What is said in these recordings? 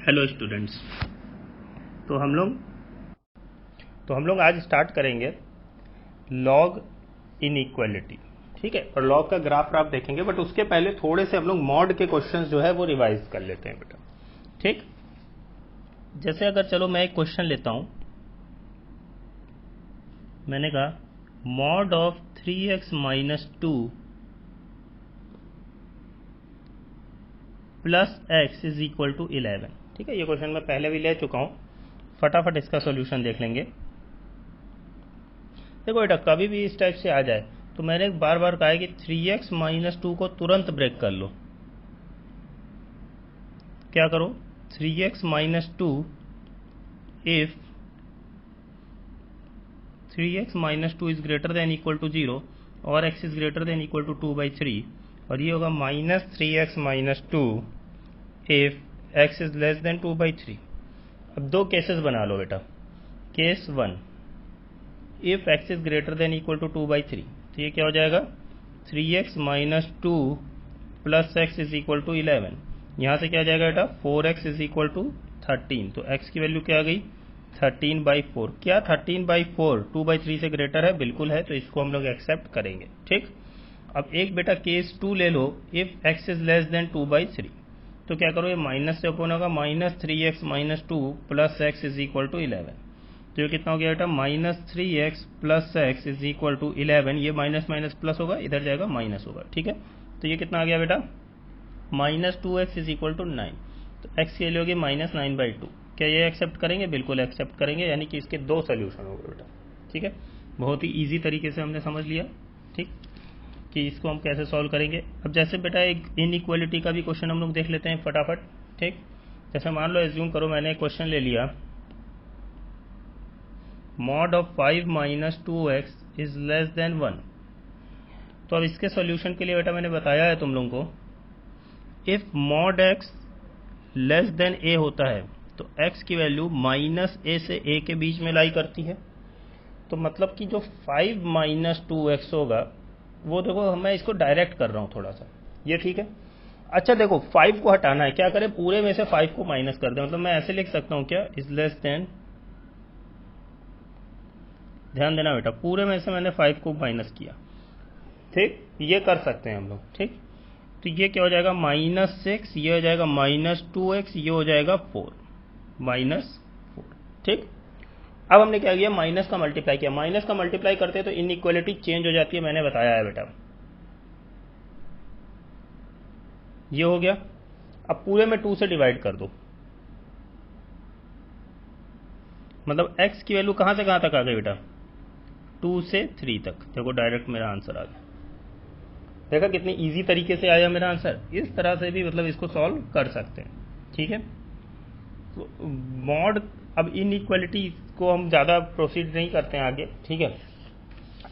Hello students. तो हम लोग आज स्टार्ट करेंगे लॉग इनइक्वालिटी। ठीक है, और लॉग का ग्राफ आप देखेंगे, बट उसके पहले थोड़े से हम लोग मॉड के क्वेश्चंस जो है वो रिवाइज कर लेते हैं बेटा। ठीक, जैसे अगर चलो मैं एक क्वेश्चन लेता हूं। मैंने कहा mod of 3x minus 2 plus x is equal to 11। ठीक है, ये क्वेश्चन मैं पहले भी ले चुका हूं, फटाफट इसका सॉल्यूशन देख लेंगे। देखो बेटा, कभी भी इस टाइप से आ जाए तो मैंने बार बार कहा है कि 3x माइनस 2 को तुरंत ब्रेक कर लो। क्या करो, 3x minus 2 if 3x minus 2 is greater than equal to 0 और x is greater than equal to 2/3, और ये होगा minus 3x minus 2 if x is less than 2/3। अब दो केसेस बना लो बेटा। Case 1, if x is greater than equal to 2/3, तो ये क्या हो जाएगा 3x minus 2 plus x is equal to 11। यहाँ से क्या आ जाएगा बेटा 4x इज इक्वल टू 13। तो x की वैल्यू क्या आ गई 13/4। क्या 13/4 2/3 से ग्रेटर है? बिल्कुल है, तो इसको हम लोग एक्सेप्ट करेंगे। ठीक, अब एक बेटा केस 2 ले लो, if x is less than 2/3, तो क्या करो, ये माइनस से ओपन होगा, minus 3x minus 2 plus x is equal to 11। तो ये कितना हो गया बेटा minus 3x plus x is equal to 11। ये माइनस माइनस प्लस होगा, इधर जाएगा माइनस होगा। ठीक है, तो ये कितना आ गया बेटा minus 2x is equal to 9। तो x की वैल्यू होगी माइनस 9/2। क्या ये एक्सेप्ट करेंगे? बिल्कुल एक्सेप्ट करेंगे, यानी कि इसके दो सोल्यूशन हो गए बेटा। ठीक है, बहुत ही ईजी तरीके से हमने समझ लिया। ठीक, कि इसको हम कैसे सॉल्व करेंगे। अब जैसे बेटा एक इनइक्वालिटी का भी क्वेश्चन हम लोग देख लेते हैं फटाफट। ठीक, जैसे मान लो एज्यूम करो मैंने एक क्वेश्चन ले लिया, mod of 5 minus 2x is less then 1। तो अब इसके सॉल्यूशन के लिए बेटा मैंने बताया है तुम लोगों को, if mod x less than a होता है तो x की वैल्यू माइनस a से a के बीच में लाई करती है। तो मतलब कि जो 5 माइनस 2x होगा वो, देखो मैं इसको डायरेक्ट कर रहा हूं थोड़ा सा, ये ठीक है। अच्छा देखो, 5 को हटाना है, क्या करें, पूरे में से 5 को माइनस कर दें। मतलब मैं ऐसे लिख सकता हूं क्या, इज लेस देन, ध्यान देना बेटा, पूरे में से मैंने 5 को माइनस किया। ठीक, ये कर सकते हैं हम लोग। ठीक, तो ये क्या हो जाएगा -6, ये हो जाएगा -2x, ये हो जाएगा 4 -4। ठीक, अब हमने क्या किया, माइनस का मल्टीप्लाई किया। माइनस का मल्टीप्लाई करते हैं तो इनइक्वालिटी चेंज हो जाती है, मैंने बताया है बेटा। ये हो गया। अब पूरे में 2 से डिवाइड कर दो, मतलब x की वैल्यू कहां से कहां तक आ गई बेटा 2 से 3 तक। देखो डायरेक्ट मेरा आंसर आ गया। देखा कितनी इजी तरीके से आया मेरा आंसर। इस तरह से भी मतलब इसको सॉल्व कर सकते हैं। ठीक है, तो मॉड, अब इनइक्वालिटी को हम ज़्यादा प्रोसीड नहीं करते हैं आगे। ठीक है,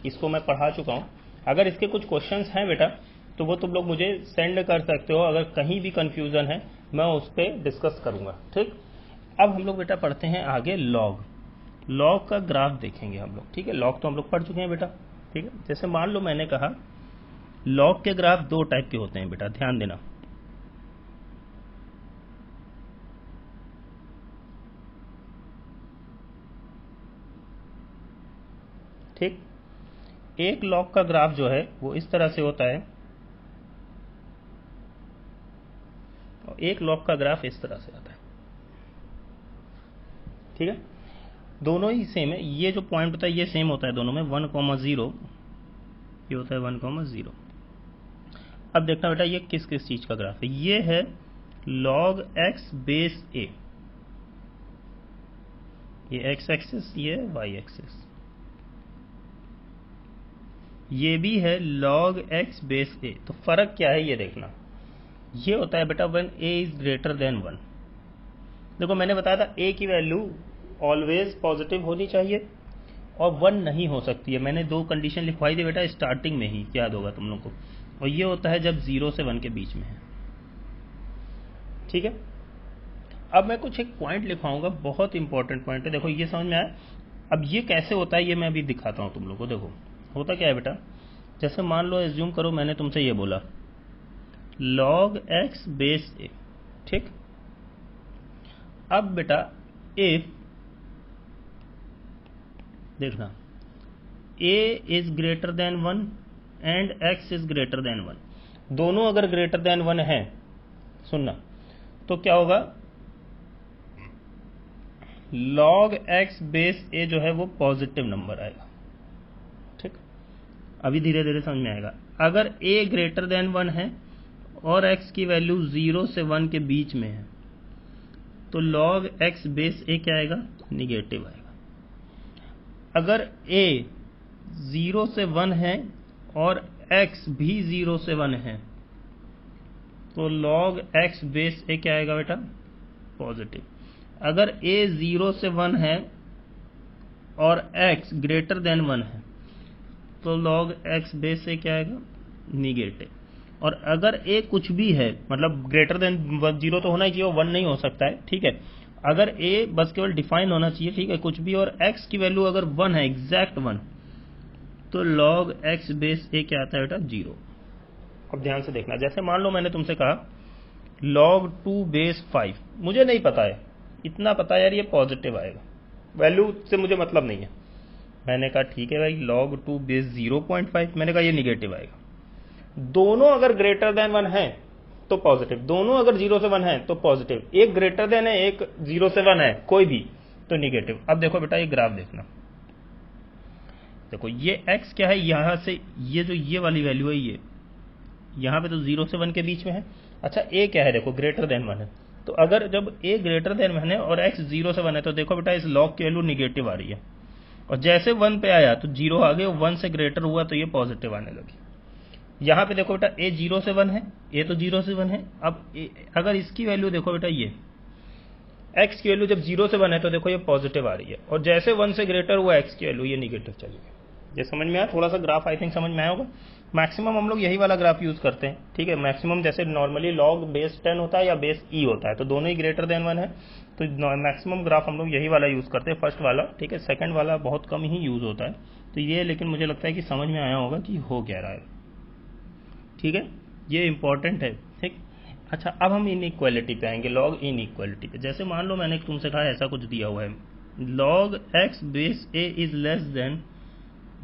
इसको मैं पढ़ा चुका हूँ। अगर इसके कुछ क्वेश्चंस हैं बेटा तो वो तुम लोग मुझे सेंड कर सकते हो। अगर कहीं भी कंफ्यूजन है मैं उस पर डिस्कस करूँगा। ठीक, अब हम लोग बेटा पढ़ते हैं आगे लॉग। लॉग का ग्राफ देखेंगे हम लोग। ठीक है, लॉग तो हम लोग पढ़ चुके हैं बेटा। ठीक है, जैसे मान लो मैंने कहा लॉग के ग्राफ दो टाइप के होते हैं बेटा, ध्यान देना। ठीक, एक लॉग का ग्राफ जो है वो इस तरह से होता है और एक लॉग का ग्राफ इस तरह से आता है। ठीक है, दोनों ही सेम है। ये जो पॉइंट होता है ये सेम होता है दोनों में, 1,0, ये होता है 1,0। अब देखना बेटा ये किस किस चीज का ग्राफ है। ये है log x बेस a, ये x एक्सिस, ये y एक्सिस। ये भी है log x बेस a। तो फर्क क्या है ये देखना। ये होता है बेटा when a is greater then 1। देखो मैंने बताया था a की वैल्यू ऑलवेज पॉजिटिव होनी चाहिए और 1 नहीं हो सकती है। मैंने दो कंडीशन लिखवाई थी बेटा स्टार्टिंग में ही, याद होगा तुम लोग को। और ये होता है जब 0 से 1 के बीच में है। ठीक है, अब मैं कुछ एक पॉइंट लिखवाऊंगा, बहुत इंपॉर्टेंट पॉइंट है। देखो ये समझ में आया। अब ये कैसे होता है ये मैं अभी दिखाता हूं तुम लोग को। देखो होता क्या है बेटा, जैसे मान लो एज्यूम करो मैंने तुमसे ये बोला log x बेस a। ठीक, अब बेटा इफ देखना a is greater then 1 and x is greater then 1, दोनों अगर ग्रेटर देन 1 है, सुनना, तो क्या होगा, log x बेस a जो है वो पॉजिटिव नंबर आएगा। ठीक, अभी धीरे धीरे समझ में आएगा। अगर a ग्रेटर देन 1 है और x की वैल्यू 0 से 1 के बीच में है, तो log x बेस a क्या आएगा, निगेटिव आएगा। अगर a 0 से 1 है और x भी 0 से 1 है, तो log x बेस a क्या आएगा बेटा, पॉजिटिव। अगर a 0 से 1 है और x ग्रेटर देन 1 है, तो log x बेस a क्या आएगा, निगेटिव। और अगर a कुछ भी है, मतलब ग्रेटर देन 0 तो होना ही चाहिए, 1 नहीं हो सकता है, ठीक है। अगर a बस केवल डिफाइन होना चाहिए, ठीक है, कुछ भी, और x की वैल्यू अगर 1 है, एग्जैक्ट 1, तो log x बेस a क्या आता है बेटा, 0। अब ध्यान से देखना, जैसे मान लो मैंने तुमसे कहा log 2 बेस 5, मुझे नहीं पता है, इतना पता है यार ये पॉजिटिव आएगा, वैल्यू से मुझे मतलब नहीं है। मैंने कहा ठीक है भाई, log 2 बेस 0.5, मैंने कहा ये निगेटिव आएगा। दोनों अगर ग्रेटर देन 1 है तो पॉजिटिव, दोनों अगर 0 से 1 है तो पॉजिटिव, एक ग्रेटर देन है, एक 0 से 1 है, कोई भी तो निगेटिव। अब देखो बेटा ये ग्राफ देखना, देखो ये x क्या है, यहां से ये जो ये वाली वैल्यू है, ये यहां पे तो 0 से 1 के बीच में है। अच्छा a क्या है, देखो ग्रेटर देन 1 है, तो अगर जब a ग्रेटर देन 1 है और x 0 से 1 है, तो देखो बेटा इस log की वैल्यू निगेटिव आ रही है, और जैसे 1 पे आया तो 0 आ गए, 1 से ग्रेटर हुआ तो ये पॉजिटिव आने लगी। यहां पे देखो बेटा a 0 से 1 है, a तो 0 से 1 है। अब अगर इसकी वैल्यू देखो बेटा, ये x की वैल्यू जब 0 से 1 है तो देखो ये पॉजिटिव आ रही है, और जैसे 1 से ग्रेटर हुआ x की वैल्यू, ये निगेटिव चली गई। ये समझ में आया, थोड़ा सा ग्राफ आई थिंक समझ में आया होगा। मैक्सिमम हम लोग यही वाला ग्राफ यूज करते हैं, ठीक है। मैक्सिमम जैसे नॉर्मली log बेस 10 होता है या बेस e होता है, तो दोनों ही ग्रेटर देन 1 है, तो मैक्सिमम ग्राफ हम लोग यही वाला यूज करते हैं, फर्स्ट वाला, ठीक है। सेकंड वाला बहुत कम ही यूज होता है, तो ये लेकिन मुझे लगता है कि समझ में आया होगा कि हो क्या रहा है, ठीक है, ये इंपॉर्टेंट है, ठीक। अच्छा, अब हम इनइक्वालिटी पे आएंगे, लॉग इनइक्वालिटी पे। जैसे मान लो मैंने तुमसे कहा ऐसा कुछ दिया हुआ है, log x base a is less then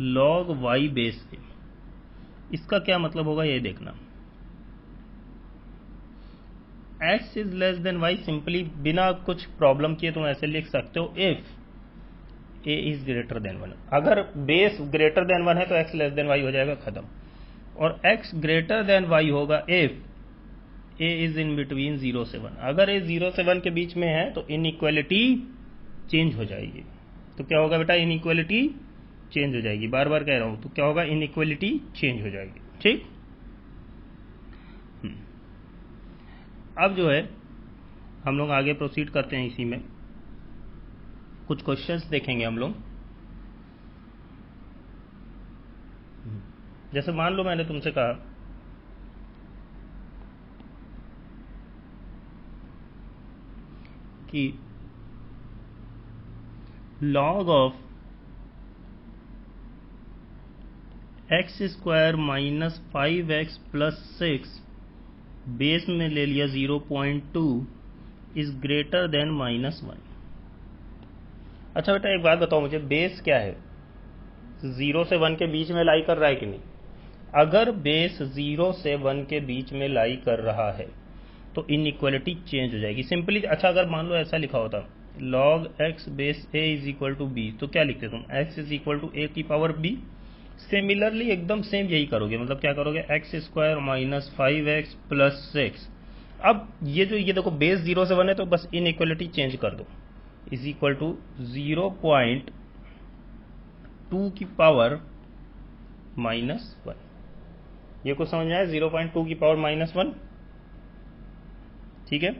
log y base a, इसका क्या मतलब होगा ये देखना। x is less then y, simply बिना कुछ प्रॉब्लम किए तुम ऐसे लिख सकते हो, if a is greater then 1। अगर बेस ग्रेटर देन 1 है तो x लेस देन y हो जाएगा, खत्म। और x ग्रेटर देन y होगा if a is in between 0 से 1। अगर a 0 से 1 के बीच में है तो इनइक्वालिटी चेंज हो जाएगी। तो क्या होगा बेटा, इनइक्वालिटी चेंज हो जाएगी, बार बार कह रहा हूं, तो क्या होगा, इनइक्वालिटी चेंज हो जाएगी, ठीक। अब जो है हम लोग आगे प्रोसीड करते हैं, इसी में कुछ क्वेश्चंस देखेंगे हम लोग। जैसे मान लो मैंने तुमसे कहा कि log of x square minus 5x plus 6 base में ले लिया 0.2 इज ग्रेटर देन -1। अच्छा बेटा एक बात बताओ मुझे, बेस क्या है, 0 से 1 के बीच में लाई कर रहा है कि नहीं? अगर बेस 0 से 1 के बीच में लाई कर रहा है तो इनइक्वालिटी चेंज हो जाएगी सिंपली। अच्छा अगर मान लो ऐसा लिखा होता log x base a is equal to B, तो क्या लिखते तुम, x is equal to a की पावर b। सिमिलरली एकदम सेम यही करोगे, मतलब क्या करोगे, x square minus 5x plus 6। अब ये जो ये देखो बेस 0 से 1 है, तो बस इनइक्वालिटी चेंज कर दो, इज इक्वल टू 0.2 की पावर -1। ये कुछ समझ में आया, 0.2 की पावर -1, ठीक है।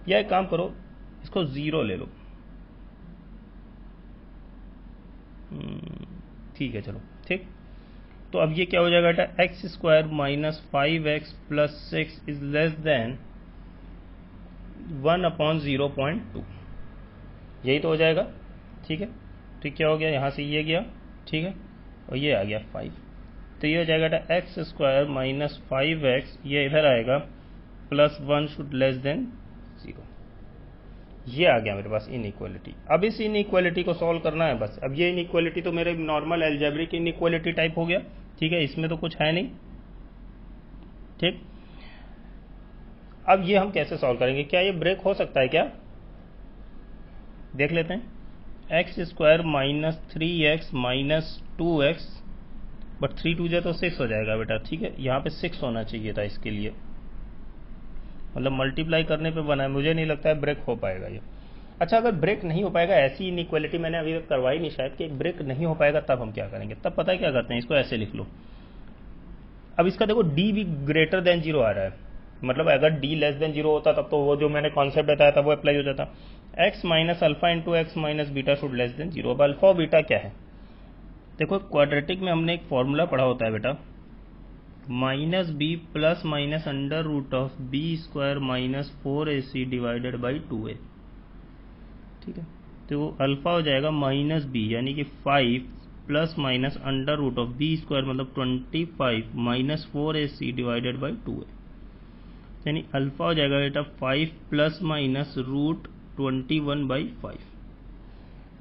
या एक काम करो, इसको 0 ले लो, ठीक है, चलो ठीक। तो अब ये क्या हो जाएगा बेटा, x square minus 5x plus 6 is less then 1/0.2, यही तो हो जाएगा, ठीक है। तो क्या हो गया, यहाँ से ये गया, ठीक है, और ये आ गया 5, तो ये हो जाएगा बेटा एक्स स्क्वायर माइनस 5x, ये इधर आएगा, प्लस 1 शुड लेस देन 0। ये आ गया मेरे पास इनइक्वालिटी। अब इस इनइक्वालिटी को सॉल्व करना है बस। अब ये इनइक्वालिटी तो मेरे नॉर्मल अलजेब्रिक इनइक्वालिटी टाइप हो गया, ठीक है, इसमें तो कुछ है नहीं, ठीक। अब ये हम कैसे सॉल्व करेंगे, क्या ये ब्रेक हो सकता है क्या, देख लेते हैं। X square minus 3x minus 2x, but 3 2 जाए तो 6 हो जाएगा बेटा, ठीक है, यहाँ पे 6 होना चाहिए था इसके लिए, मतलब मल्टीप्लाई करने पे बना है, मुझे नहीं लगता है ब्रेक हो पाएगा ये। अच्छा, अगर ब्रेक नहीं हो पाएगा, ऐसी इनइक्वालिटी मैंने अभी तक करवाई नहीं शायद, कि ब्रेक नहीं हो पाएगा, तब हम क्या करेंगे, तब पता है क्या करते हैं, इसको ऐसे लिख लो। अब इसका देखो d भी ग्रेटर देन 0 आ रहा है, मतलब अगर d लेस देन 0 होता तब तो वो जो मैंने कॉन्सेप्ट बताया था वो अप्लाई हो जाता। x minus alpha into x minus beta should less than 0। अब अल्फा और बीटा क्या है, देखो क्वाड्रेटिक में हमने एक फॉर्मूला पढ़ा होता है बेटा, minus B plus minus under root of B square minus 4ac divided by 2a, ठीक है। तो वो अल्फा हो जाएगा माइनस बी यानी कि 5 plus minus under root of B square मतलब 25 minus 4ac divided by 2a, यानी अल्फा हो जाएगा बेटा 5 plus minus root 21/5।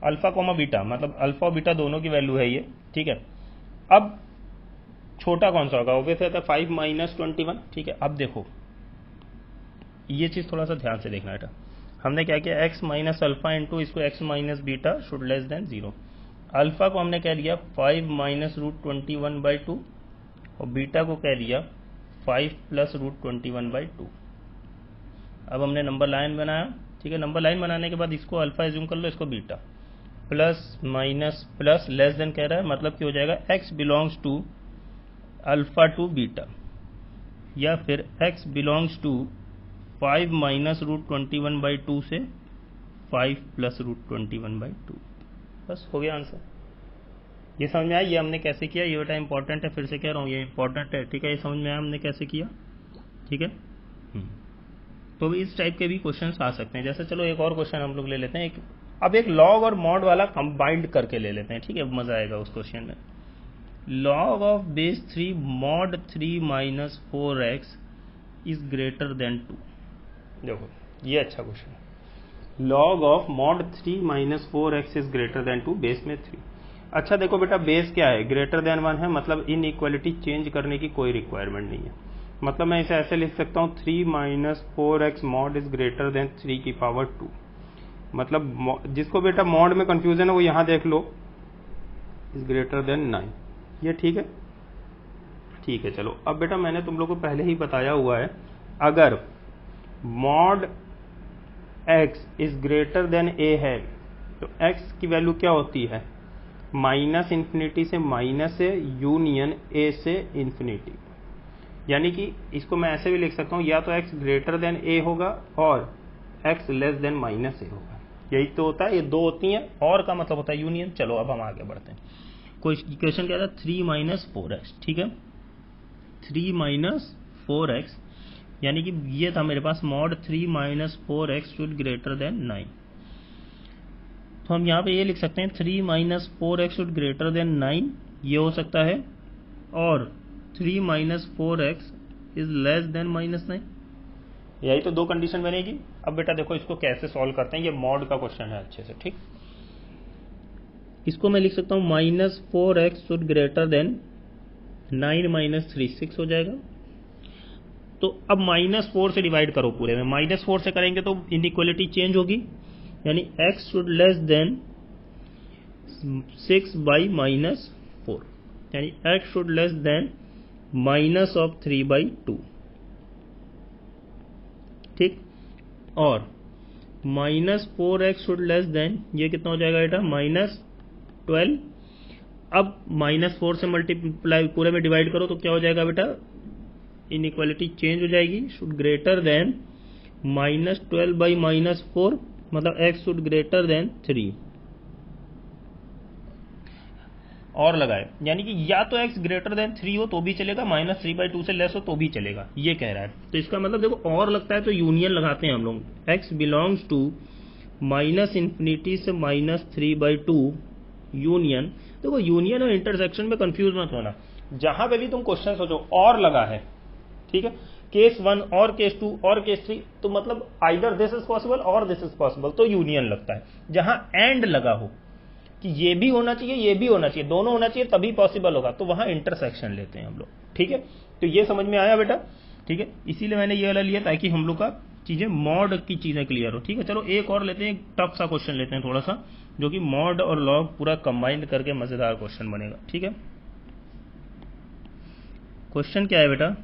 Alpha comma beta मतलब अल्फा और बीटा दोनों की वैल्यू है ये, ठीक है। अब छोटा कौन सा होगा, ऑब्वियसली था 5 माइनस 21, ठीक है। अब देखो ये चीज थोड़ा सा ध्यान से देखना बेटा, हमने क्या किया, x माइनस अल्फा इंटू इसको x minus beta should less than 0। Alpha को हमने कह दिया 5 माइनस रूट 21/2 और बीटा को कह दिया 5 प्लस रूट 21/2। अब हमने नंबर लाइन बनाया, ठीक है। नंबर लाइन बनाने के बाद इसको अल्फा एज्यूम कर लो, इसको beta, plus minus plus less than कह रहा है, मतलब क्या हो जाएगा, x belongs to alpha to beta, या फिर x belongs to 5 minus root 21/2 से 5 प्लस रूट 21/2। बस हो गया आंसर। ये समझ में आया, ये हमने कैसे किया, ये बेटा इंपॉर्टेंट है, फिर से कह रहा हूँ ये इंपॉर्टेंट है, ठीक है। ये समझ में आया हमने कैसे किया, ठीक है। तो इस टाइप के भी क्वेश्चंस आ सकते हैं। जैसे चलो एक और क्वेश्चन हम लोग ले लेते हैं, अब एक लॉग और मॉड वाला कंबाइंड करके ले लेते हैं, ठीक है, मजा आएगा उस क्वेश्चन में। Log of base 3 mod 3 minus 4x is greater then 2। देखो ये अच्छा क्वेश्चन है, log of mod 3 minus 4x is greater then 2, base में 3। अच्छा देखो बेटा, बेस क्या है, ग्रेटर देन 1 है, मतलब इन इक्वालिटी चेंज करने की कोई रिक्वायरमेंट नहीं है। मतलब मैं इसे ऐसे लिख सकता हूँ 3 minus 4x mod is greater then 3 की पावर 2। मतलब जिसको बेटा मॉड में कंफ्यूजन है वो यहाँ देख लो, इज ग्रेटर देन 9, ये ठीक है, ठीक है। चलो अब बेटा मैंने तुम लोग को पहले ही बताया हुआ है, अगर mod x is greater then a है तो x की वैल्यू क्या होती है, माइनस इन्फिनिटी से माइनस है, यूनियन a से इन्फिनिटी। यानी कि इसको मैं ऐसे भी लिख सकता हूं, या तो x ग्रेटर देन a होगा और x less than minus a होगा, यही तो होता है, ये दो होती हैं, और का मतलब होता है यूनियन। चलो अब हम आगे बढ़ते हैं। कोई इक्वेशन क्या था, 3 माइनस 4x, ठीक है, 3 माइनस 4x, यानी कि ये था मेरे पास mod 3 minus 4x should greater than 9। तो हम यहाँ पे ये लिख सकते हैं 3 minus 4x should greater than 9, ये हो सकता है, और 3 minus 4x is less then minus 9, यही तो दो कंडीशन बनेगी। अब बेटा देखो इसको कैसे सॉल्व करते हैं, ये मॉड का क्वेश्चन है अच्छे से, ठीक। इसको मैं लिख सकता हूँ minus 4x should greater than 9 minus 3 6 हो जाएगा। तो अब माइनस 4 से डिवाइड करो पूरे में, माइनस 4 से करेंगे तो इनइक्वालिटी चेंज होगी, यानी x should less than 6 by minus 4, यानी x should less than minus of 3/2, ठीक। और minus 4x should less than, ये कितना हो जाएगा बेटा, माइनस 12। अब माइनस 4 से मल्टीप्लाई पूरे में डिवाइड करो तो क्या हो जाएगा बेटा, इनइक्वालिटी चेंज हो जाएगी, should greater then minus 12 by minus 4, मतलब x शुड ग्रेटर देन 3। और लगाए, यानी कि या तो x ग्रेटर देन 3 हो तो भी चलेगा, माइनस 3/2 से लेस हो तो भी चलेगा, ये कह रहा है। तो इसका मतलब देखो और लगता है तो यूनियन लगाते हैं हम लोग, x belongs to minus infinity से माइनस 3/2 यूनियन। देखो यूनियन और इंटरसेक्शन में कंफ्यूज मत होना, जहां पे भी तुम क्वेश्चन सोचो और लगा है, ठीक है, केस 1 और केस 2 और केस 3, तो मतलब आइदर दिस इज पॉसिबल और दिस इज पॉसिबल, तो यूनियन लगता है। जहां एंड लगा हो कि ये भी होना चाहिए ये भी होना चाहिए, दोनों होना चाहिए तभी पॉसिबल होगा, तो वहां इंटरसेक्शन लेते हैं हम लोग। ठीक है, तो ये समझ में आया बेटा? ठीक है, इसीलिए मैंने ये वाला लिया ताकि हम लोग का चीजें मॉड की चीजें क्लियर हो। ठीक है, चलो एक और लेते हैं, एक टफ सा क्वेश्चन लेते हैं थोड़ा सा, जो कि मॉड और लॉग पूरा कंबाइंड करके मजेदार क्वेश्चन बनेगा। ठीक है, क्वेश्चन क्या है बेटा?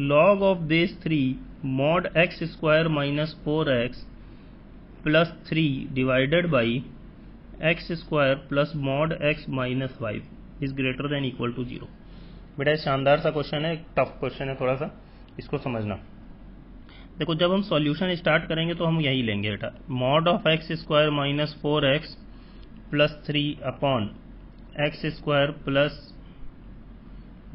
log of these 3 mod x square minus 4x plus 3 divided by x square plus mod x minus 5 is greater than equal to 0। बेटा शानदार सा क्वेश्चन है, टफ क्वेश्चन है थोड़ा सा, इसको समझना। देखो जब हम सॉल्यूशन स्टार्ट करेंगे तो हम यही लेंगे बेटा, mod of x square minus 4x plus 3 upon x square plus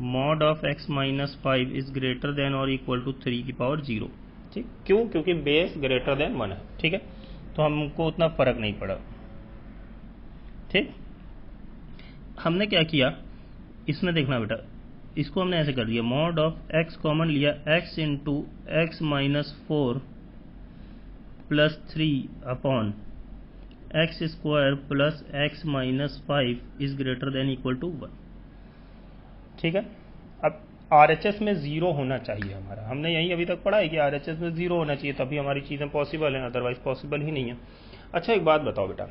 mod of x minus 5 is greater than or equal to 3 की पावर 0। ठीक, क्यों? क्योंकि बेस ग्रेटर देन 1 है। ठीक है, तो हमको उतना फर्क नहीं पड़ा। ठीक, हमने क्या किया इसमें देखना बेटा, इसको हमने ऐसे कर दिया, mod of x कॉमन लिया, x into x minus 4 plus 3 upon x square plus x minus 5 is greater than equal to 1। ठीक है, अब RHS में 0 होना चाहिए हमारा, हमने यही अभी तक पढ़ा है कि RHS में 0 होना चाहिए तभी हमारी चीज़ें पॉसिबल हैं, अदरवाइज पॉसिबल ही नहीं है। अच्छा एक बात बताओ बेटा,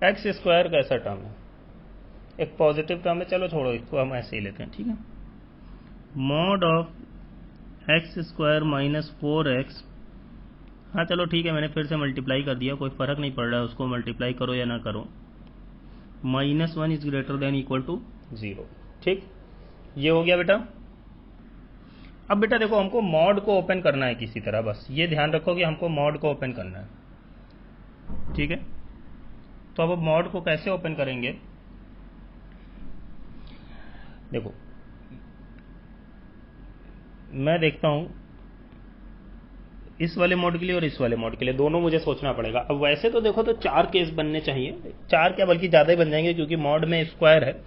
एक्स स्क्वायर कैसा टर्म है? एक पॉजिटिव टर्म है, चलो छोड़ो इसको, हम ऐसे ही लेते हैं। ठीक है, mod of x square minus 4x, हाँ चलो ठीक है, मैंने फिर से मल्टीप्लाई कर दिया, कोई फर्क नहीं पड़ रहा है, उसको मल्टीप्लाई करो या ना करो, minus 1 is greater than equal to 0। ठीक, ये हो गया बेटा। अब बेटा देखो हमको मॉड को ओपन करना है किसी तरह, बस ये ध्यान रखो कि हमको मॉड को ओपन करना है। ठीक है, तो अब मॉड को कैसे ओपन करेंगे? देखो मैं देखता हूं इस वाले मॉड के लिए और इस वाले मॉड के लिए, दोनों मुझे सोचना पड़ेगा। अब वैसे तो देखो तो 4 केस बनने चाहिए, 4 क्या बल्कि ज़्यादा ही बन जाएंगे क्योंकि मॉड में स्क्वायर है,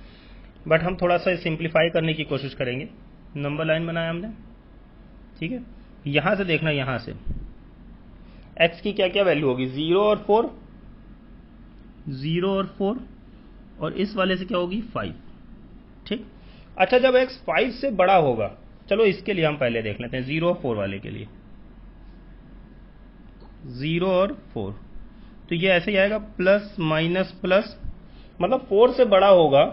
बट हम थोड़ा सा सिंप्लीफाई करने की कोशिश करेंगे। नंबर लाइन बनाया हमने। ठीक है, यहां से देखना, यहां से x की क्या क्या वैल्यू होगी, 0 और 4, 0 और 4, और इस वाले से क्या होगी 5। ठीक, अच्छा जब x 5 से बड़ा होगा, चलो इसके लिए हम पहले देख लेते हैं 0 और 4 वाले के लिए, 0 और 4, तो ये ऐसे ही आएगा प्लस माइनस प्लस, मतलब 4 से बड़ा होगा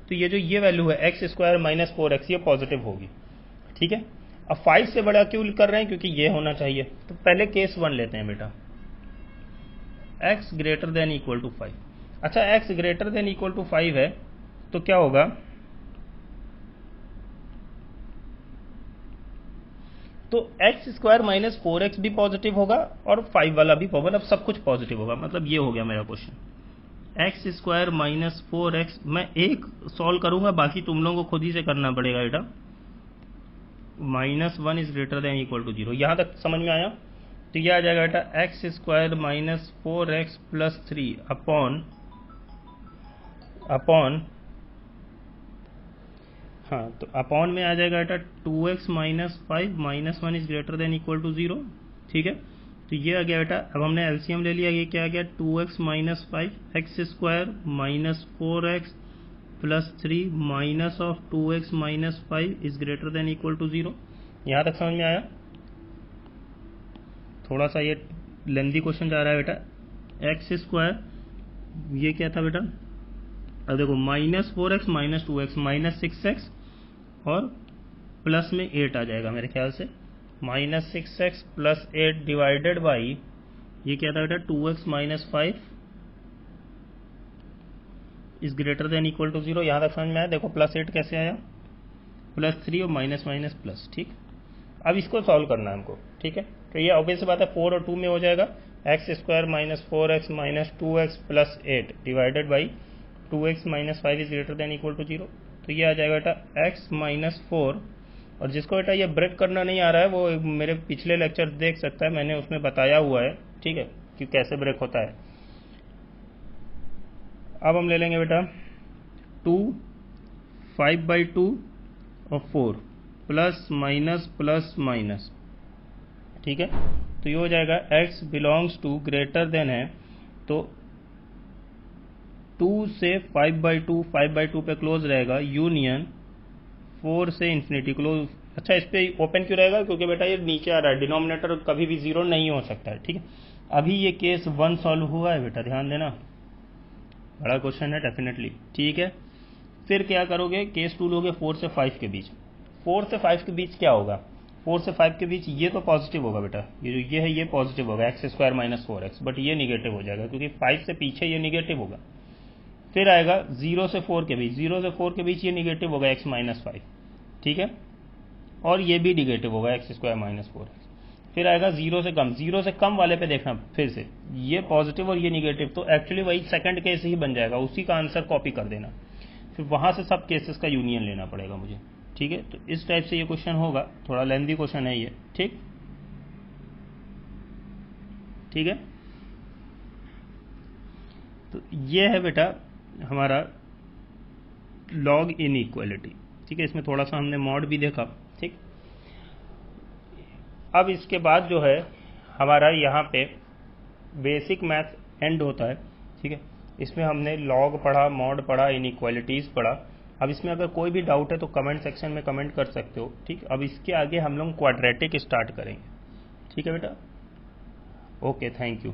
तो ये जो ये वैल्यू है एक्स स्क्वायर माइनस 4x ये पॉजिटिव होगी। ठीक है, अब 5 से बड़ा क्यों कर रहे हैं? क्योंकि ये होना चाहिए। तो पहले केस 1 लेते हैं बेटा, x greater than equal to 5। अच्छा x greater than equal to 5 है तो क्या होगा, तो एक्स स्क्वायर माइनस 4x भी पॉजिटिव होगा और 5 वाला भी, मतलब सब कुछ पॉजिटिव होगा। मतलब ये हो गया मेरा question, x square minus 4x, मैं एक सॉल्व करूंगा, बाकी तुम लोगों को खुद ही से करना पड़ेगा बेटा। Minus 1 is greater than equal to 0, यहां तक समझ में आया? तो ये आ जाएगा बेटा x square minus 4x plus 3 upon हाँ, तो अपॉन में आ जाएगा बेटा 2x minus 5 minus 1 is greater than equal to 0। ठीक है, तो ये आ गया बेटा, अब हमने एलसीएम ले लिया, ये क्या आ गया 2x minus 5 x square minus 4x plus 3 minus of 2x minus 5 is greater than equal to 0। यहाँ तक समझ में आया? थोड़ा सा ये लेंथी क्वेश्चन जा रहा है बेटा। एक्स स्क्वायर ये क्या था बेटा, अब देखो minus 4x minus 2x minus 6x और प्लस में 8 आ जाएगा मेरे ख्याल से, minus 6x plus 8 divided by ये क्या था बेटा 2x minus 5 is greater than equal to 0। यहाँ तक समझ में आया? देखो प्लस 8 कैसे आया, प्लस 3 और माइनस माइनस प्लस। ठीक, अब इसको सॉल्व करना है हमको। ठीक है, तो ये ऑब्वियस बात है 4 और 2 में हो जाएगा, x square minus 4x minus 2x plus 8 divided by 2x minus 5 is greater than equal to 0। तो ये आ जाएगा बेटा x माइनस 4, और जिसको बेटा ये ब्रेक करना नहीं आ रहा है वो मेरे पिछले लेक्चर देख सकता है, मैंने उसमें बताया हुआ है। ठीक है, कि कैसे ब्रेक होता है। अब हम ले लेंगे बेटा 2, 5/2 और 4 प्लस माइनस, ठीक है। तो ये हो जाएगा x belongs to greater than है तो 2 से 5/2 पे क्लोज रहेगा, यूनियन 4 से इंफिनिटी क्लोज। अच्छा, इस पे ओपन क्यों रहेगा? क्योंकि बेटा ये नीचे आ रहा है, डिनोमिनेटर कभी भी 0 नहीं हो सकता है, ठीक है। अभी ये केस 1 सॉल्व हुआ है बेटा, ध्यान देना, बड़ा क्वेश्चन है डेफिनेटली, ठीक है। फिर क्या करोगे? केस 2 लोगे 4 से 5 के बीच। 4 से 5 के बीच क्या होगा? 4 से 5 के बीच ये तो पॉजिटिव होगा बेटा, ये जो ये है ये पॉजिटिव होगा, x² - 4x, बट ये निगेटिव हो जाएगा क्योंकि 5 से पीछे ये निगेटिव होगा। फिर आएगा 0 से 4 के बीच, 0 से 4 के बीच ये निगेटिव होगा x - 5, ठीक है, और ये भी निगेटिव होगा x² - 4x। फिर आएगा 0 से कम, 0 से कम वाले पे देखना फिर से, ये पॉजिटिव और ये निगेटिव, तो एक्चुअली वही सेकंड केस ही बन जाएगा, उसी का आंसर कॉपी कर देना। फिर वहां से सब केसेस का यूनियन लेना पड़ेगा मुझे, ठीक है। तो इस टाइप से ये क्वेश्चन होगा, थोड़ा लेंथी क्वेश्चन है ये, ठीक है। तो ये है बेटा हमारा लॉग इनइक्वालिटी, ठीक है। इसमें थोड़ा सा हमने मॉड भी देखा, ठीक। अब इसके बाद जो है हमारा यहाँ पे बेसिक मैथ एंड होता है, ठीक है। इसमें हमने लॉग पढ़ा, मॉड पढ़ा, इनइक्वालिटीज पढ़ा। अब इसमें अगर कोई भी डाउट है तो कमेंट सेक्शन में कमेंट कर सकते हो, ठीक। अब इसके आगे हम लोग क्वाड्रेटिक स्टार्ट करेंगे, ठीक है बेटा। Okay, thank you.